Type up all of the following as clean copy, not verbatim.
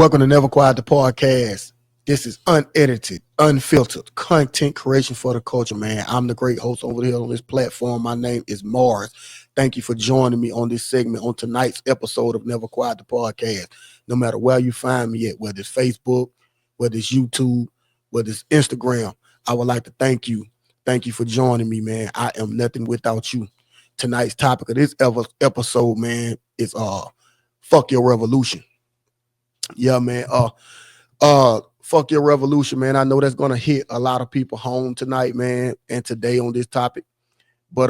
Welcome to Never Quiet the Podcast. This is unedited, unfiltered content creation for the culture, man. I'm the great host over here on this platform. My name is Mars. Thank you for joining me on this segment on tonight's episode of Never Quiet the Podcast. No matter where you find me at, whether it's Facebook, whether it's YouTube, whether it's Instagram, I would like to thank you. Thank you for joining me, man. I am nothing without you. Tonight's topic of this episode, man, is fuck your revolution. Yeah, man. Fuck your revolution, man. I know that's gonna hit a lot of people home tonight, man, and today on this topic. But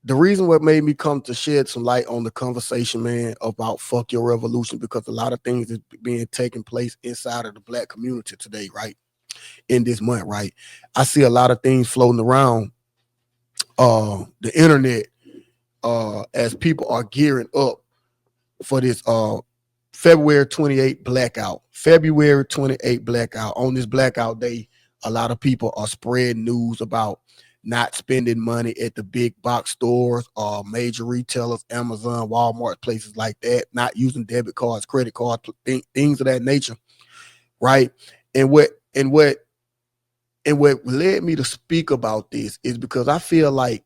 the reason what made me come to shed some light on the conversation, man, about fuck your revolution, because a lot of things is being taking place inside of the black community today, right? In this month, right? I see a lot of things floating around the internet as people are gearing up for this February 28th blackout. February 28th blackout. On this blackout day, a lot of people are spreading news about not spending money at the big box stores or major retailers, Amazon, Walmart, places like that, not using debit cards, credit cards, things of that nature, right? And what and what and what led me to speak about this is because I feel like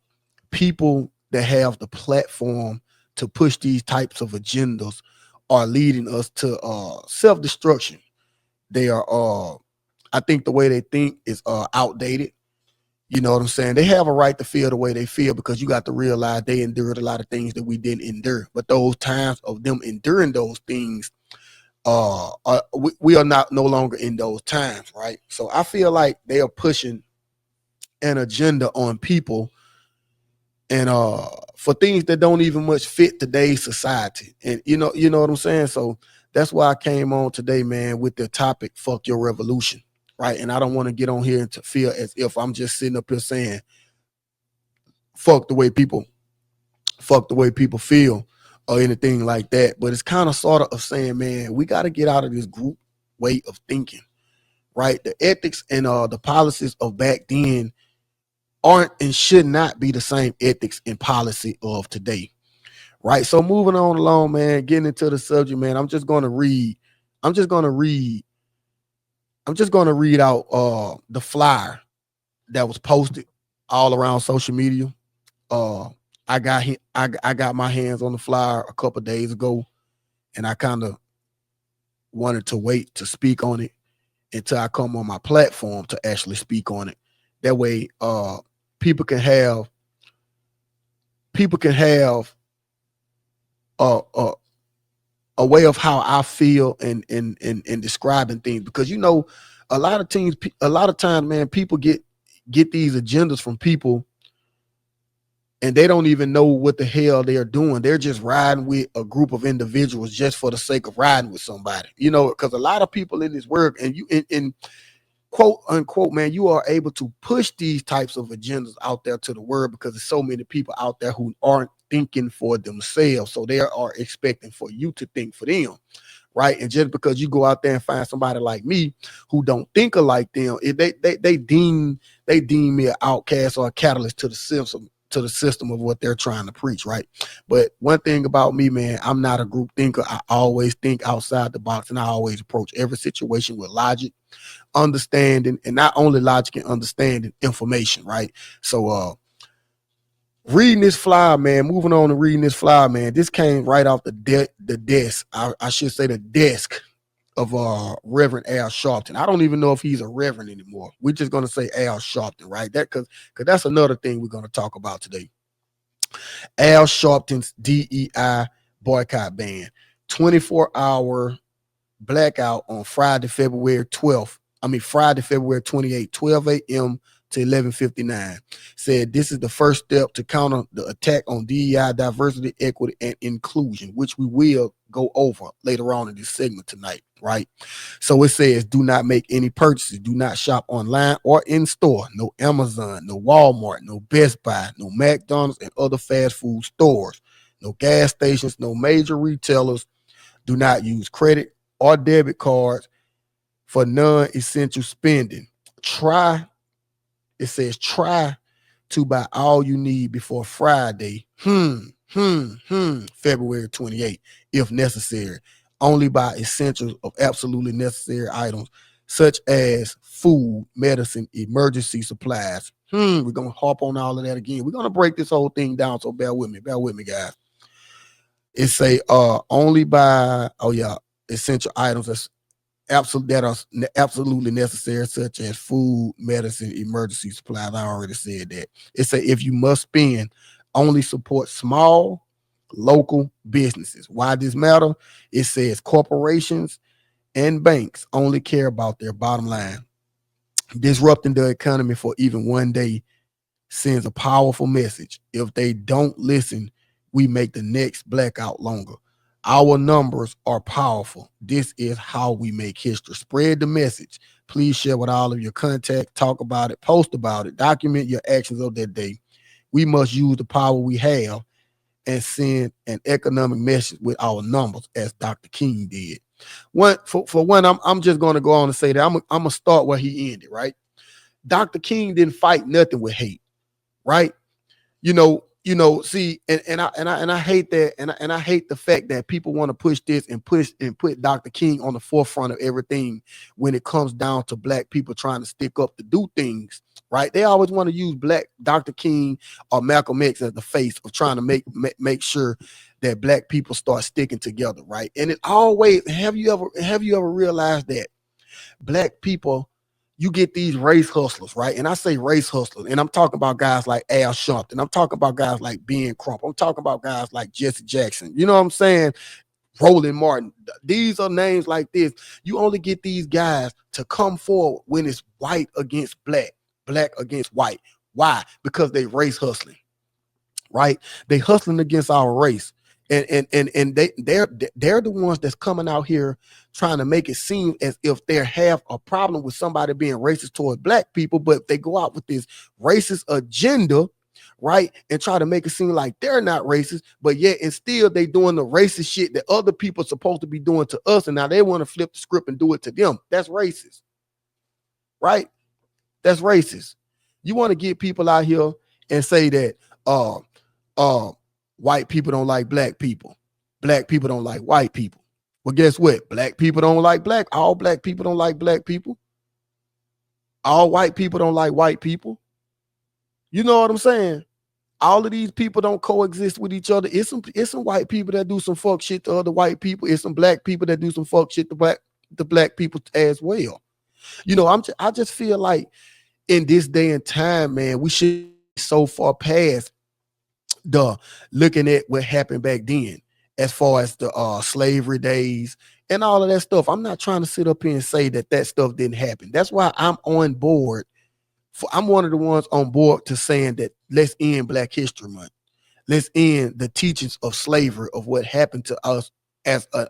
people that have the platform to push these types of agendas are leading us to self-destruction. They are I think the way they think is outdated. You know what I'm saying? They have a right to feel the way they feel because you got to realize they endured a lot of things that we didn't endure. But those times of them enduring those things, we are not no longer in those times, right? So I feel like they are pushing an agenda on people and for things that don't even much fit today's society. And you know what I'm saying? So that's why I came on today, man, with the topic fuck your revolution. Right. And I don't want to get on here and to feel as if I'm just sitting up here saying fuck the way people fuck the way people feel or anything like that. But it's kind of sort of saying, man, we got to get out of this group way of thinking. Right. The ethics and the policies of back then aren't and should not be the same ethics and policy of today. Right. So moving on along, man, getting into the subject, man, I'm just gonna read, I'm just gonna read out the flyer that was posted all around social media. Uh I got my hands on the flyer a couple days ago, and I kind of wanted to wait to speak on it until I come on my platform to actually speak on it. That way, people can have people can have a, a a way of how I feel and describing things, because a lot of things, a lot of times, man, people get these agendas from people and they don't even know what the hell they're doing. They're just riding with a group of individuals just for the sake of riding with somebody, because a lot of people in this world, and you in quote unquote, man, you are able to push these types of agendas out there to the world because there's so many people out there who aren't thinking for themselves. So they are expecting for you to think for them, right? And just because you go out there and find somebody like me who don't think alike them, they deem me an outcast or a catalyst to the system of what they're trying to preach, right? But one thing about me, man, I'm not a group thinker. I always think outside the box, and I always approach every situation with logic, understanding, and not only logic and understanding, information, right? So reading this flyer, man, moving on to reading this flyer, man, this came right off the desk. I should say the desk of Reverend Al Sharpton. I don't even know if he's a reverend anymore. We're just gonna say Al Sharpton, right? That because that's another thing we're gonna talk about today. Al Sharpton's DEI boycott ban. 24-hour blackout on Friday, February 28th, 12 a.m. to 11:59. Said this is the first step to counter the attack on DEI, diversity, equity, and inclusion, which we will go over later on in this segment tonight, right? So it says, do not make any purchases, do not shop online or in store, no Amazon, no Walmart, no Best Buy, no McDonald's and other fast food stores, no gas stations, no major retailers. Do not use credit or debit cards for non-essential spending. Try, it says, try to buy all you need before Friday, February 28th, if necessary. only buy essentials of absolutely necessary items such as food, medicine, emergency supplies. We're gonna hop on all of that again. We're gonna break this whole thing down, so bear with me, guys. It say only buy essential items that are absolutely necessary, such as food, medicine, emergency supplies. I already said that. It say if you must spend, only support small local businesses. Why this matter? It says corporations and banks only care about their bottom line. Disrupting the economy for even one day sends a powerful message. If they don't listen, we make the next blackout longer. Our numbers are powerful. This is how we make history. Spread the message. Please share with all of your contacts. Talk about it. Post about it. Document your actions of that day. We must use the power we have and send an economic message with our numbers, as Dr. King did. For one, I'm just going to go on and say that I'm gonna start where he ended. Right, Dr. King didn't fight nothing with hate. Right, see, and I hate that, and I hate the fact that people want to push this and put Dr. King on the forefront of everything when it comes down to black people trying to stick up to do things. Right, they always want to use black Dr. King or Malcolm X as the face of trying to make sure that black people start sticking together. Right, and it always have you ever realized that black people, you get these race hustlers, right? And I say race hustlers, and I'm talking about guys like Al Sharpton. I'm talking about guys like Ben Crump. I'm talking about guys like Jesse Jackson. You know what I'm saying? Roland Martin. These are names like this. You only get these guys to come forward when it's white against black, black against white. Why? Because they race hustling, right? They hustling against our race. And they're the ones that's coming out here trying to make it seem as if they have a problem with somebody being racist towards black people, but they go out with this racist agenda, right, and try to make it seem like they're not racist, but yet and still they doing the racist shit that other people are supposed to be doing to us, and now they want to flip the script and do it to them. That's racist, right? That's racist. You want to get people out here and say that uh uh white people don't like black people. Black people don't like white people. Well, guess what? Black people don't like all black people don't like black people. All white people don't like white people. You know what I'm saying? All of these people don't coexist with each other. It's some white people that do some fuck shit to other white people. It's some black people that do some fuck shit to black people as well. I just feel like in this day and time, man, we should be so far past the looking at what happened back then as far as the slavery days and all of that stuff. I'm not trying to sit up here and say that stuff didn't happen. That's why I'm on board. I'm one of the ones on board to saying that let's end Black History Month. Let's end the teachings of slavery, of what happened to us as a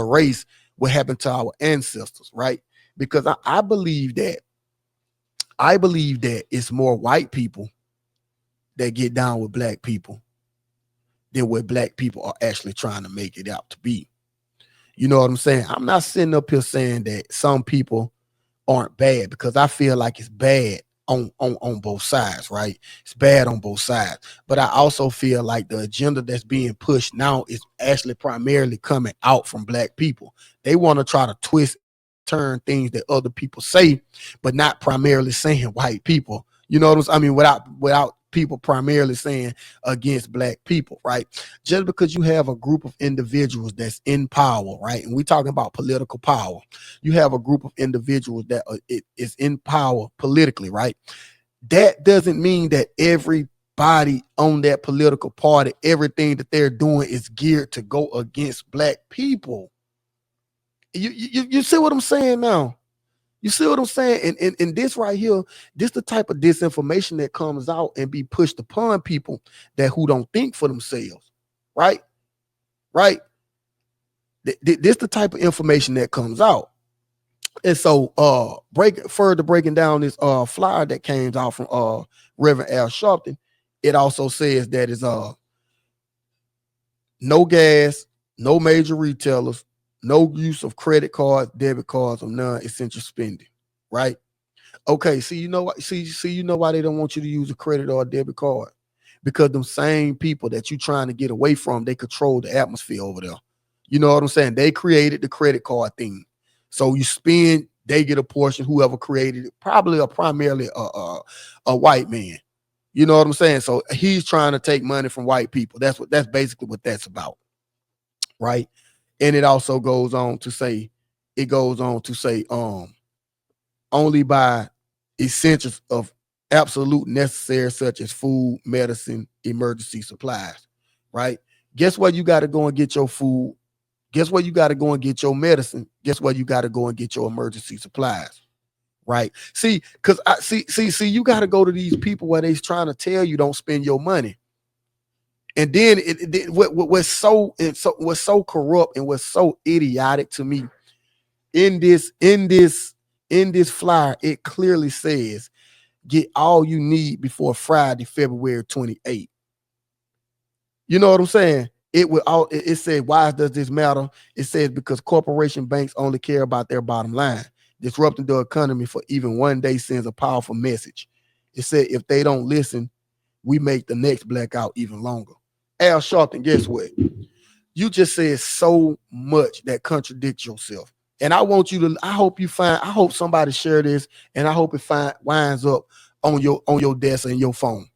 race, what happened to our ancestors, right? Because I believe that it's more white people that get down with black people than what black people are actually trying to make it out to be. You know what I'm saying? I'm not sitting up here saying that some people aren't bad, because I feel like it's bad on both sides, right? It's bad on both sides. But I also feel like the agenda that's being pushed now is actually primarily coming out from black people. They want to try to twist, turn things that other people say, but not primarily saying white people. You know what I'm saying? I mean, without people primarily saying against black people, right? Just because you have a group of individuals that's in power, right? And we're talking about political power. You have a group of individuals that is in power politically, right? That doesn't mean that everybody on that political party, everything that they're doing is geared to go against black people. You see what I'm saying now? You see what I'm saying? And this right here, this the type of disinformation that comes out and be pushed upon people that who don't think for themselves, right? Right? This the type of information that comes out. And so breaking down this flyer that came out from Reverend Al Sharpton, it also says that is no gas, no major retailers, no use of credit cards, debit cards, or non-essential spending, right? Okay, see, you know what? See, you know why they don't want you to use a credit or a debit card? because them same people that you trying to get away from, they control the atmosphere over there. You know what I'm saying? They created the credit card thing. So you spend, they get a portion, whoever created it, probably primarily a white man. You know what I'm saying? So he's trying to take money from white people. That's basically what that's about. Right. And it also goes on to say, only by essentials of absolute necessary, such as food, medicine, emergency supplies. Right. Guess what? You got to go and get your food. Guess what? You got to go and get your medicine. Guess what? You got to go and get your emergency supplies. Right. See, because I see, you got to go to these people where they's trying to tell you don't spend your money. And then what's so corrupt and what's so idiotic to me in this flyer, it clearly says get all you need before Friday, February 28th. You know what I'm saying? It said, why does this matter? It says because corporation banks only care about their bottom line. Disrupting the economy for even one day sends a powerful message. It said if they don't listen, we make the next blackout even longer. Al Sharpton, guess what? You just said so much that contradicts yourself. And I want you to, I hope somebody share this, and I hope it winds up on your desk and your phone.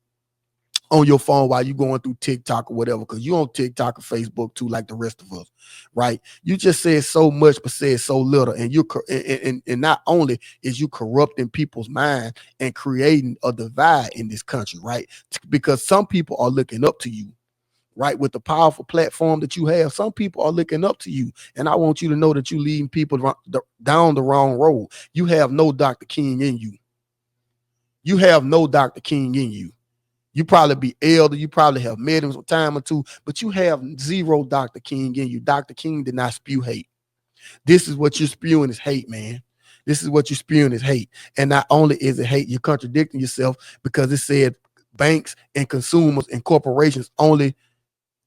On your phone while you going through TikTok or whatever, because you on TikTok or Facebook too, like the rest of us, right? You just said so much, but said so little, and and not only is you corrupting people's mind and creating a divide in this country, right? Because some people are looking up to you, right? With the powerful platform that you have, some people are looking up to you, and I want you to know that you leading people down the wrong road. You have no Dr. King in you. You have no Dr. King in you. You probably be elder. You probably have met him a time or two, but you have zero Dr. King in you. Dr. King did not spew hate. This is what you're spewing is hate, man. This is what you're spewing is hate. And not only is it hate, you're contradicting yourself because it said banks and consumers and corporations only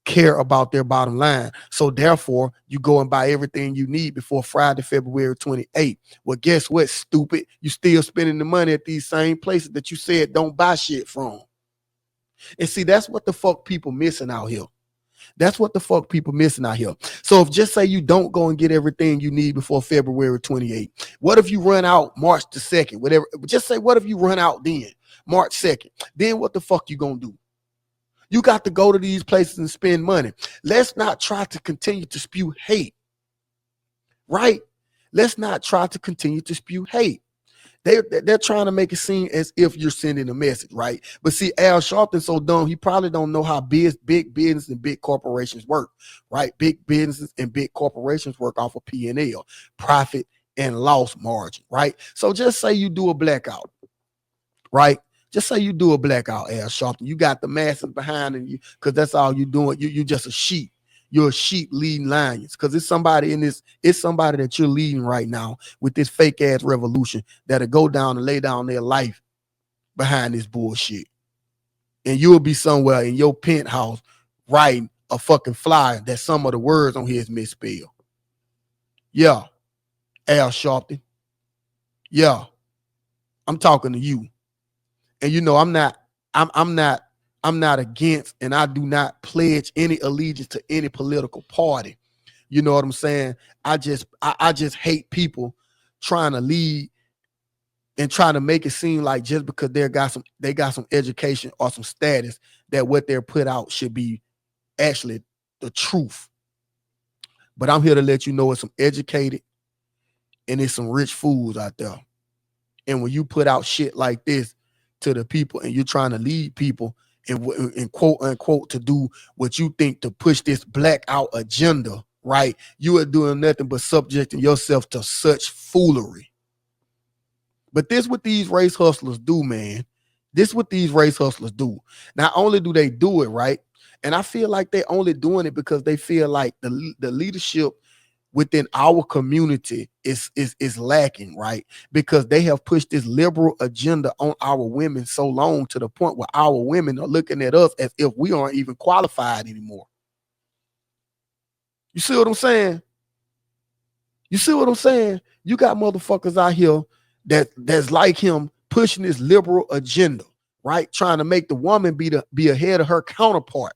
care about their bottom line. So therefore, you go and buy everything you need before Friday, February 28th. Well, guess what, stupid? You still spending the money at these same places that you said don't buy shit from. And see, that's what the fuck people missing out here. That's what the fuck people missing out here. So if just say you don't go and get everything you need before February 28th, what if you run out March the 2nd, whatever, just say, what if you run out then, March 2nd, then what the fuck you gonna do? You got to go to these places and spend money. Let's not try to continue to spew hate, right? Let's not try to continue to spew hate. They're trying to make it seem as if you're sending a message, right? But see, Al Sharpton's so dumb, he probably don't know how big business and big corporations work, right? Big businesses and big corporations work off of P&L, profit and loss margin, right? So just say you do a blackout, right? Just say you do a blackout, Al Sharpton. You got the masses behind you because that's all you're doing. You just a sheep. You're a sheep leading lions because it's somebody that you're leading right now with this fake ass revolution that'll go down and lay down their life behind this bullshit. And you'll be somewhere in your penthouse writing a fucking flyer that some of the words on here is misspelled. Yeah, Al Sharpton. Yeah, I'm talking to you. And you know I'm not against, and I do not pledge any allegiance to any political party. You know what I'm saying? I just hate people trying to lead and trying to make it seem like just because they got some education or some status that what they're put out should be actually the truth. But I'm here to let you know it's some educated and it's some rich fools out there. And when you put out shit like this to the people and you're trying to lead people and quote unquote to do what you think to push this blackout agenda, right? You are doing nothing but subjecting yourself to such foolery. But this what these race hustlers do, man. This what these race hustlers do. Not only do they do it, right? And I feel like they're only doing it because they feel like the leadership within our community is lacking, right? Because they have pushed this liberal agenda on our women so long to the point where our women are looking at us as if we aren't even qualified anymore. You see what I'm saying? You see what I'm saying? You got motherfuckers out here that's like him pushing this liberal agenda, right? Trying to make the woman be ahead of her counterpart,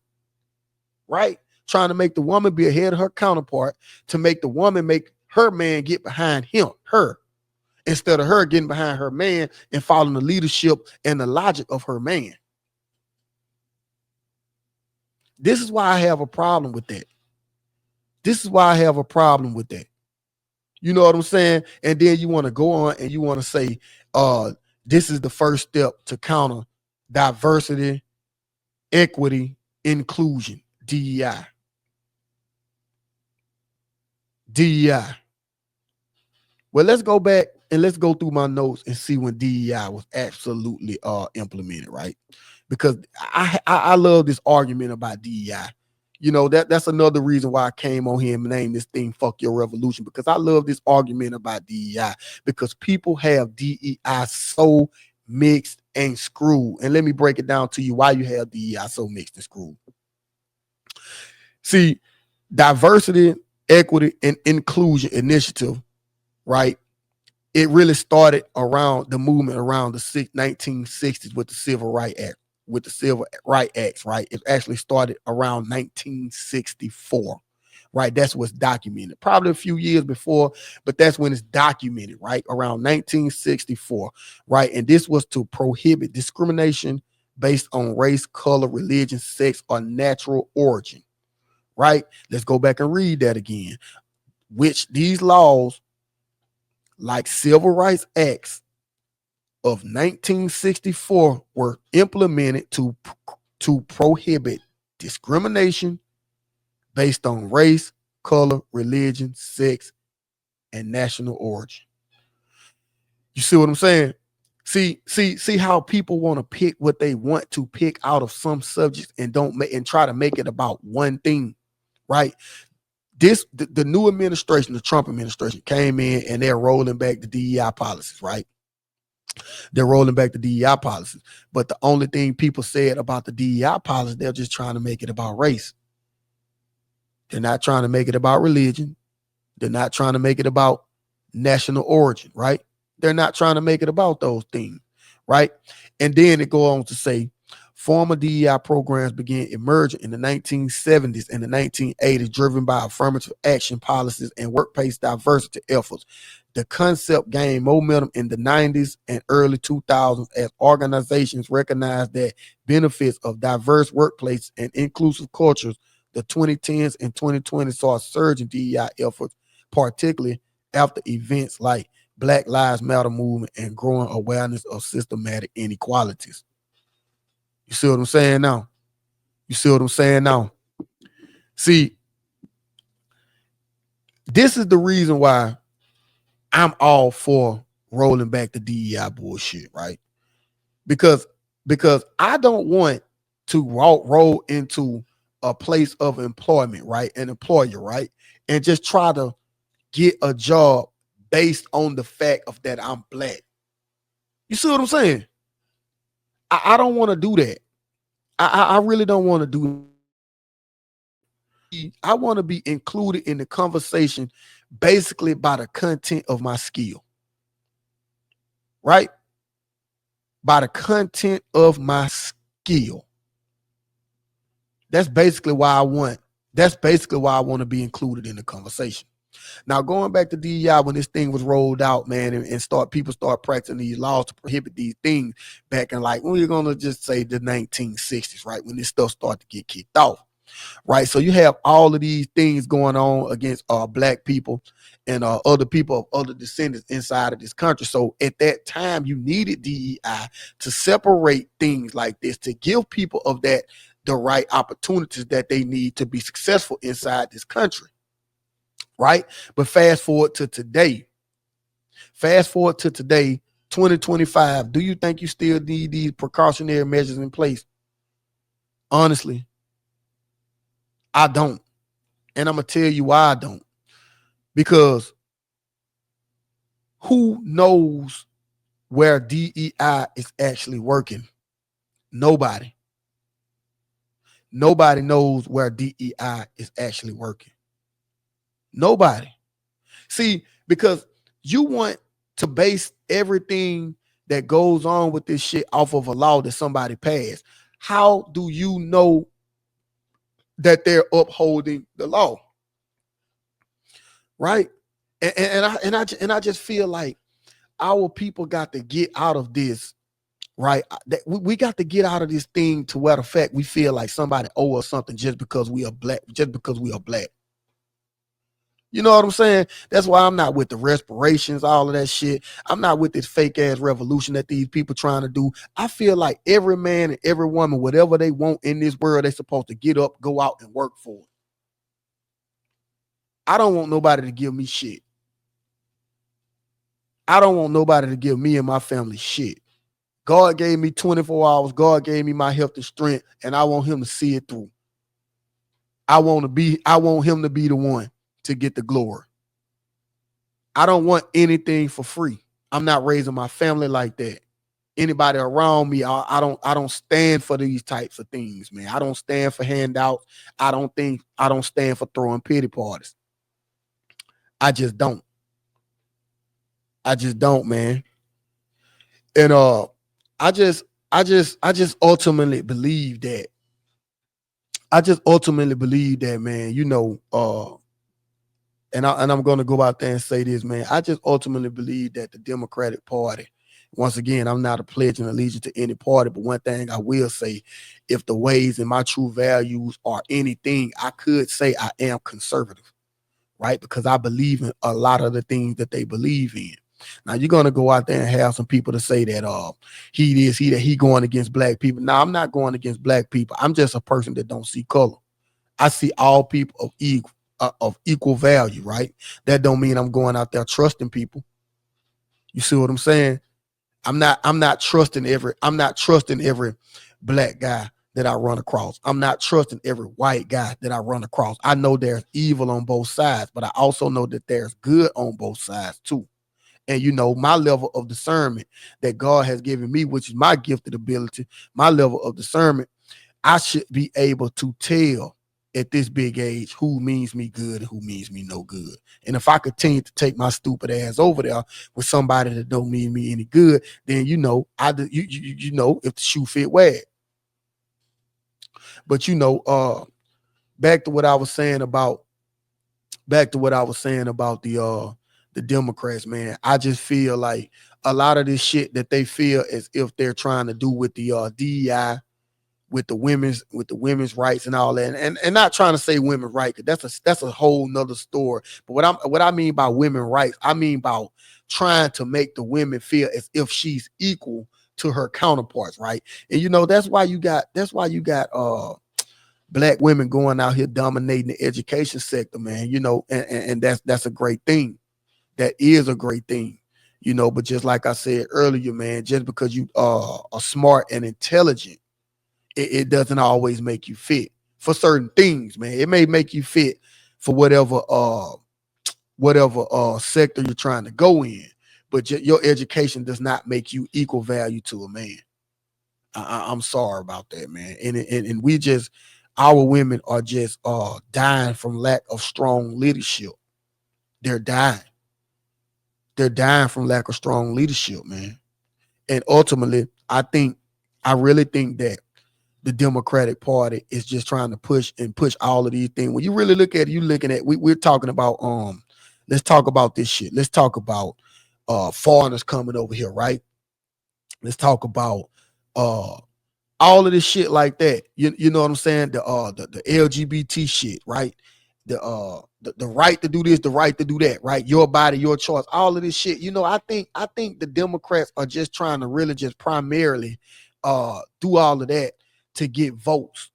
right? Trying to make the woman be ahead of her counterpart to make the woman make her man get behind her, instead of her getting behind her man and following the leadership and the logic of her man. This is why I have a problem with that. This is why I have a problem with that. You know what I'm saying? And then you want to go on and you want to say, this is the first step to counter diversity, equity, inclusion, DEI. DEI. Well, let's go back and let's go through my notes and see when DEI was absolutely implemented, right? Because I love this argument about DEI. You know, that's another reason why I came on here and named this thing "Fuck Your Revolution," because I love this argument about DEI, because people have DEI so mixed and screwed. And let me break it down to you why you have DEI so mixed and screwed. See, diversity, equity, and inclusion initiative, right? It really started around the movement around the 1960s with the Civil Rights Act. With the Civil Rights Acts, right? It actually started around 1964, right? That's what's documented. Probably a few years before, but that's when it's documented, right? Around 1964, right? And this was to prohibit discrimination based on race, color, religion, sex, or natural origin, right? Let's go back and read that again. Which these laws, like Civil Rights Acts of 1964, were implemented to prohibit discrimination based on race, color, religion, sex, and national origin. You see what I'm saying? See how people want to pick what they want to pick out of some subjects and don't make and try to make it about one thing, right? The new administration, the Trump administration, came in and they're rolling back the DEI policies, right? They're rolling back the DEI policies. But the only thing people said about the DEI policies, they're just trying to make it about race. They're not trying to make it about religion. They're not trying to make it about national origin, right? They're not trying to make it about those things, right? And then it go on to say, former DEI programs began emerging in the 1970s and the 1980s, driven by affirmative action policies and workplace diversity efforts. The concept gained momentum in the 90s and early 2000s as organizations recognized that benefits of diverse workplaces and inclusive cultures. The 2010s and 2020s saw a surge in DEI efforts, particularly after events like Black Lives Matter movement and growing awareness of systematic inequalities. You see what I'm saying now? You see what I'm saying now? See, this is the reason why I'm all for rolling back the DEI bullshit, right? Because I don't want to roll into a place of employment, right? An employer, right? And just try to get a job based on the fact of that I'm black. You see what I'm saying? I don't want to do that. I really don't want to do that. I want to be included in the conversation basically by the content of my skill, right? By the content of my skill. That's basically why I want to be included in the conversation. Now, going back to DEI, when this thing was rolled out, man, and people start practicing these laws to prohibit these things back in, like, we're gonna just say the 1960s, right? When this stuff started to get kicked off, right? So you have all of these things going on against black people and other people of other descendants inside of this country. So at that time, you needed DEI to separate things like this, to give people of that the right opportunities that they need to be successful inside this country, right? But fast forward to today, 2025, do you think you still need these precautionary measures in place? Honestly, I don't. And I'm going to tell you why I don't. Because who knows where DEI is actually working? Nobody. Nobody knows where DEI is actually working. Nobody. See, because you want to base everything that goes on with this shit off of a law that somebody passed, how do you know that they're upholding the law? Right? And I just feel like our people got to get out of this, right? We got to get out of this thing to where the fact we feel like somebody owe us something just because we are black, just because we are black. You know what I'm saying? That's why I'm not with the respirations, all of that shit. I'm not with this fake ass revolution that these people trying to do. I feel like every man and every woman, whatever they want in this world, they're supposed to get up, go out and work for it. I don't want nobody to give me shit. I don't want nobody to give me and my family shit. God gave me 24 hours. God gave me my health and strength, and I want him to see it through. I want him to be the one to get the glory. I don't want anything for free. I'm not raising my family like that. Anybody around me, I don't stand for these types of things, man. I don't stand for handouts. I don't stand for throwing pity parties. I just don't. I just don't, man. And I just ultimately believe that. I just ultimately believe that, man, and I'm gonna go out there and say this, man. I just ultimately believe that the Democratic Party, once again, I'm not a pledge and allegiance to any party, but one thing I will say, if the ways and my true values are anything, I could say I am conservative, right? Because I believe in a lot of the things that they believe in. Now you're gonna go out there and have some people to say that he going against black people. Now I'm not going against black people. I'm just a person that don't see color. I see all people of equal value, right? That don't mean I'm going out there trusting people. You see what I'm saying? I'm not trusting every black guy that I run across. I'm not trusting every white guy that I run across. I know there's evil on both sides, but I also know that there's good on both sides too. And my level of discernment that God has given me, which is my gifted ability, my level of discernment, I should be able to tell at this big age who means me good and who means me no good. And if I continue to take my stupid ass over there with somebody that don't mean me any good, then if the shoe fit, wear it. But back to what I was saying about the Democrats, man. I just feel like a lot of this shit that they feel as if they're trying to do with the DEI, with the women's rights and all that, and not trying to say women's right, because that's a whole nother story. But what I mean by women's rights, I mean about trying to make the women feel as if she's equal to her counterparts, right? And that's why you got black women going out here dominating the education sector, man. And that's a great thing. That is a great thing. But just like I said earlier, man, just because you are smart and intelligent, it doesn't always make you fit for certain things, man. It may make you fit for whatever sector you're trying to go in, but your education does not make you equal value to a man. I'm sorry about that, man. And we just, our women are just dying from lack of strong leadership. They're dying. They're dying from lack of strong leadership, man. And ultimately, I really think that the Democratic Party is just trying to push all of these things. When you really look at it, you're looking at, we're talking about let's talk about this shit. Let's talk about foreigners coming over here, right? Let's talk about all of this shit like that. You know what I'm saying? The LGBT shit, right? The right to do this, the right to do that, right? Your body, your choice, all of this shit. I think the Democrats are just trying to really just primarily do all of that to get votes.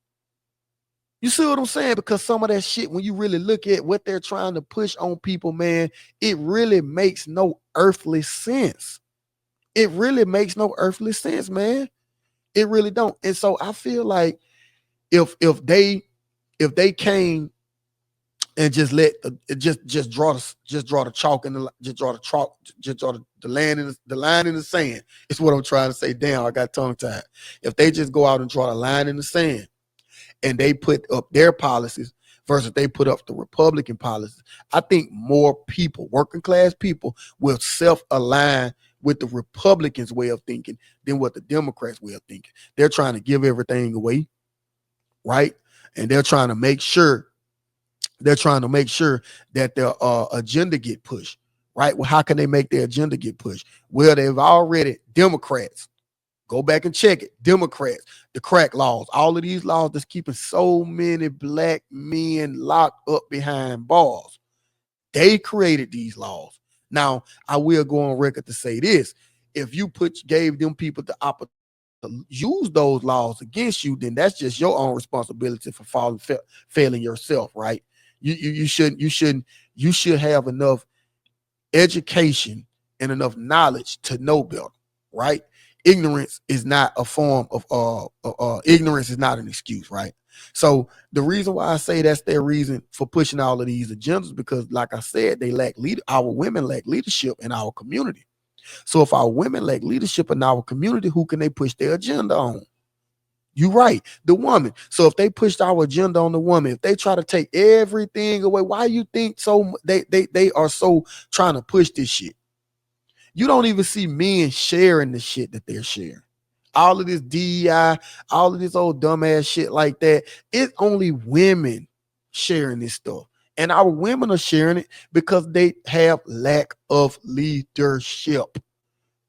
You see what I'm saying? Because some of that shit, when you really look at what they're trying to push on people, man, it really makes no earthly sense. It really makes no earthly sense, man. It really don't. And so I feel like if they came and just draw the chalk and the line in the sand. It's what I'm trying to say. Damn, I got tongue tied. If they just go out and draw the line in the sand and they put up their policies versus they put up the Republican policies, I think more people, working class people, will self-align with the Republicans' way of thinking than what the Democrats' way of thinking. They're trying to give everything away, right? And they're trying to make sure that their agenda get pushed, right? Well, how can they make their agenda get pushed? Well, they've already, Democrats, go back and check it. Democrats, the crack laws, all of these laws that's keeping so many black men locked up behind bars. They created these laws. Now, I will go on record to say this. If you gave them people the opportunity to use those laws against you, then that's just your own responsibility for failing yourself, right? You should have enough education and enough knowledge to know better, right? Ignorance is not a form of ignorance is not an excuse, right? So the reason why I say that's their reason for pushing all of these agendas, because like I said, our women lack leadership in our community. So if our women lack leadership in our community, who can they push their agenda on? You're right, the woman. So if they pushed our agenda on the woman, if they try to take everything away, why you think they are so trying to push this shit? You don't even see men sharing the shit that they're sharing. All of this DEI, all of this old dumbass shit like that. It's only women sharing this stuff. And our women are sharing it because they have lack of leadership,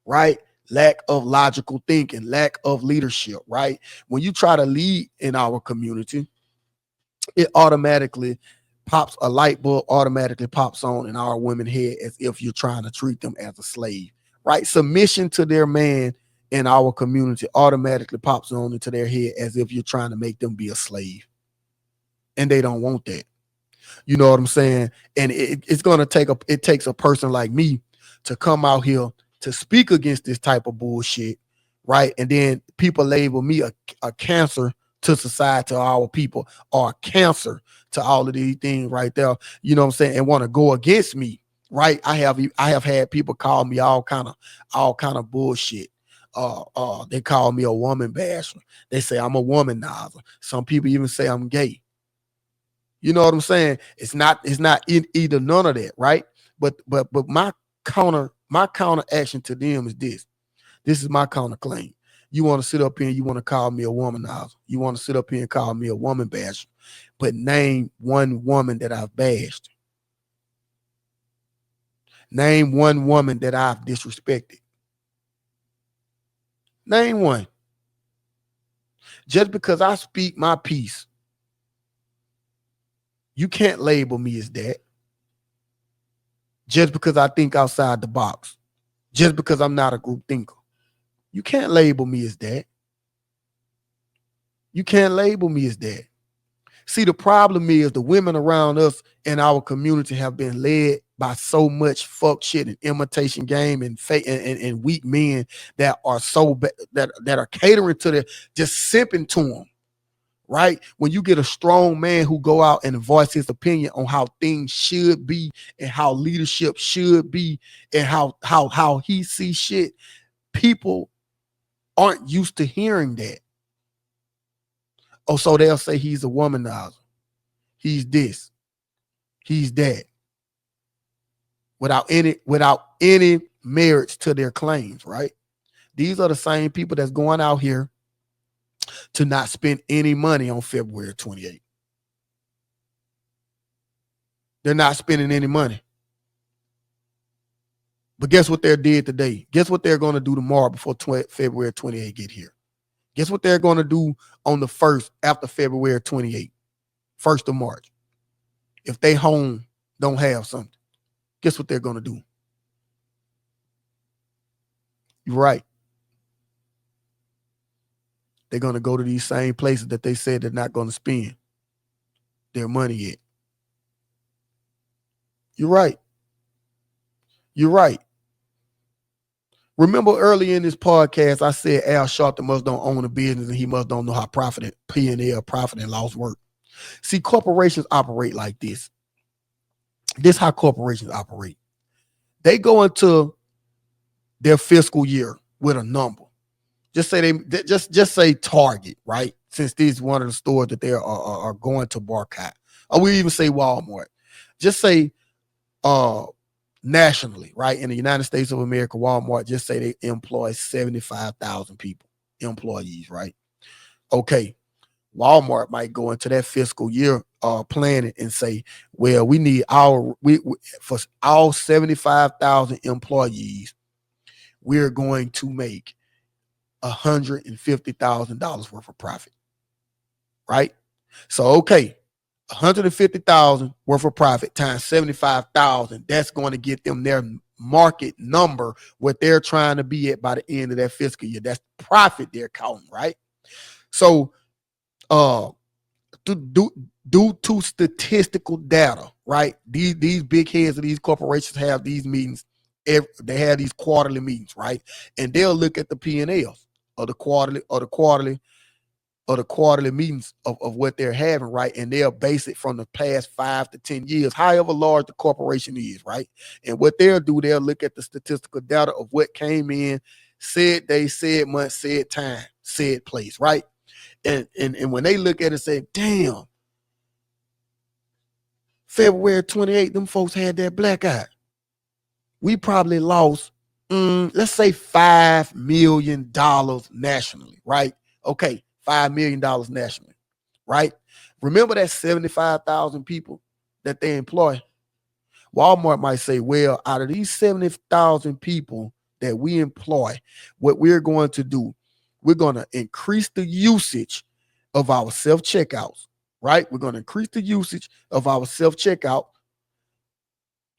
right? Lack of logical thinking, lack of leadership, right? When you try to lead in our community, it automatically a light bulb automatically pops on in our women's head as if you're trying to treat them as a slave, right? Submission to their man in our community automatically pops on into their head as if you're trying to make them be a slave. And they don't want that. You know what I'm saying? And it takes a person like me to come out here to speak against this type of bullshit, right? And then people label me a cancer to society, to our people, or a cancer to all of these things right there, you know what I'm saying, and want to go against me, right? I have had people call me all kind of bullshit. They call me a woman basher. They say I'm a womanizer. Some people even say I'm gay. You know what I'm saying? It's not either none of that, right? But my counter action to them is this. This is my counterclaim. You want to sit up here and you want to call me a womanizer. You want to sit up here and call me a woman basher. But name one woman that I've bashed. Name one woman that I've disrespected. Name one. Just because I speak my piece, you can't label me as that. Just because I think outside the box. Just because I'm not a group thinker. You can't label me as that. You can't label me as that. See, the problem is the women around us in our community have been led by so much fuck shit and imitation game and fake and weak men that are that are catering to just simping to them. Right? When you get a strong man who go out and voice his opinion on how things should be and how leadership should be and how he sees shit, people aren't used to hearing that. Oh, so they'll say he's a womanizer. He's this. He's that. Without any merits to their claims, right? These are the same people that's going out here to not spend any money on February 28th. They're not spending any money. But guess what they did today? Guess what they're going to do tomorrow before February 28th get here? Guess what they're going to do on the 1st after February 28th, 1st of March? If they home don't have something, guess what they're going to do? You're right. They're going to go to these same places that they said they're not going to spend their money at. You're right. You're right. Remember earlier in this podcast, I said Al Sharpton must don't own a business and he must don't know how P&L, profit and loss work. See, corporations operate like this. This is how corporations operate. They go into their fiscal year with a number. Just say just say Target, right? Since this is one of the stores that they are going to boycott. Or we even say Walmart. Just say nationally, right? In the United States of America, Walmart just say they employ 75,000 people, employees, right? Okay. Walmart might go into that fiscal year planning and say, well, we need for all 75,000 employees, we're going to make $150,000 worth of profit, right? So, okay, 150,000 worth of profit times 75,000, that's going to get them their market number, what they're trying to be at by the end of that fiscal year. That's profit they're counting, right? So, due to statistical data, right? These big heads of these corporations have these meetings. They have these quarterly meetings, right? And they'll look at the P&Ls of the quarterly meetings of what they're having, right? And they'll base it from the past 5 to 10 years, however large the corporation is, right? And what they'll do, they'll look at the statistical data of what came in, said day, said month, said time, said place, right? And when they look at it and say, damn, February 28th, them folks had that blackout. We probably lost, let's say $5 million nationally, right? Okay, $5 million nationally, right? Remember that 75,000 people that they employ? Walmart might say, well, out of these 70,000 people that we employ, what we're going to do, we're going to increase the usage of our self-checkouts, right? We're going to increase the usage of our self-checkout.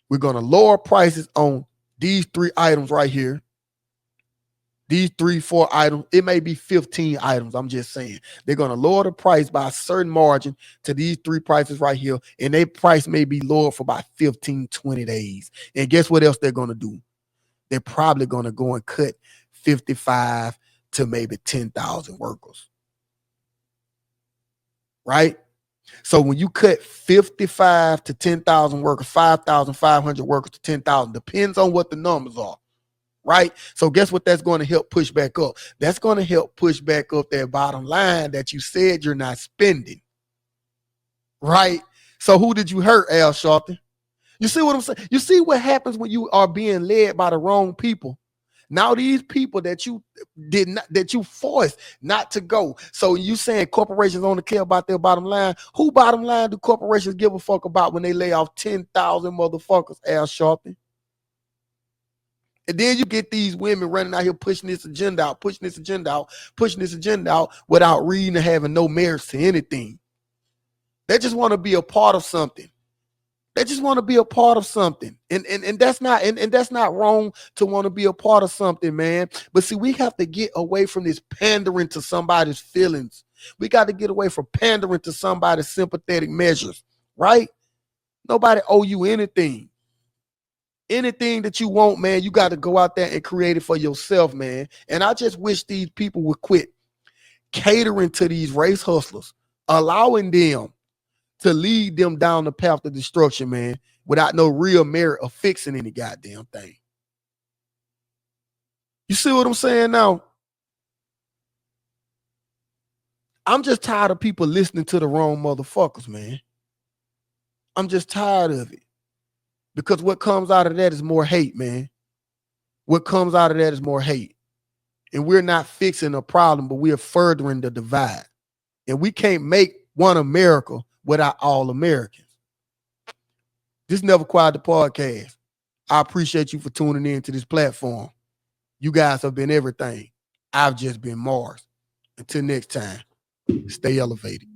We're going to lower prices on these 3 items right here. These 3-4 items, it may be 15 items. I'm just saying they're going to lower the price by a certain margin to these 3 prices right here. And their price may be lower for about 15, 20 days. And guess what else they're going to do? They're probably going to go and cut 55 to maybe 10,000 workers. Right? So when you cut 55 to 10,000 workers, 5,500 workers to 10,000, depends on what the numbers are. Right? So guess what that's going to help push back up? That's going to help push back up that bottom line that you said you're not spending. Right? So who did you hurt, Al Sharpton? You see what I'm saying? You see what happens when you are being led by the wrong people? Now these people that you did not, that you forced not to go. So you saying corporations only care about their bottom line? Who bottom line do corporations give a fuck about when they lay off 10,000 motherfuckers, Al Sharpton? And then you get these women running out here pushing this agenda out, pushing this agenda out without reading and having no merits to anything. They just want to be a part of something. They just want to be a part of something. And that's not and that's not wrong to want to be a part of something, man. But see, we have to get away from this pandering to somebody's feelings. We got to get away from pandering to somebody's sympathetic measures, right? Nobody owe you anything. Anything that you want, man, you got to go out there and create it for yourself, man. And I just wish these people would quit catering to these race hustlers, allowing them to lead them down the path of destruction, man, without no real merit of fixing any goddamn thing. You see what I'm saying now? I'm just tired of people listening to the wrong motherfuckers, man. I'm just tired of it. Because what comes out of that is more hate, man. What comes out of that is more hate. And we're not fixing a problem, but we're furthering the divide. And we can't make one America without all Americans. This Never Quiet the podcast. I appreciate you for tuning in to this platform. You guys have been everything. I've just been Mars. Until next time, stay elevated.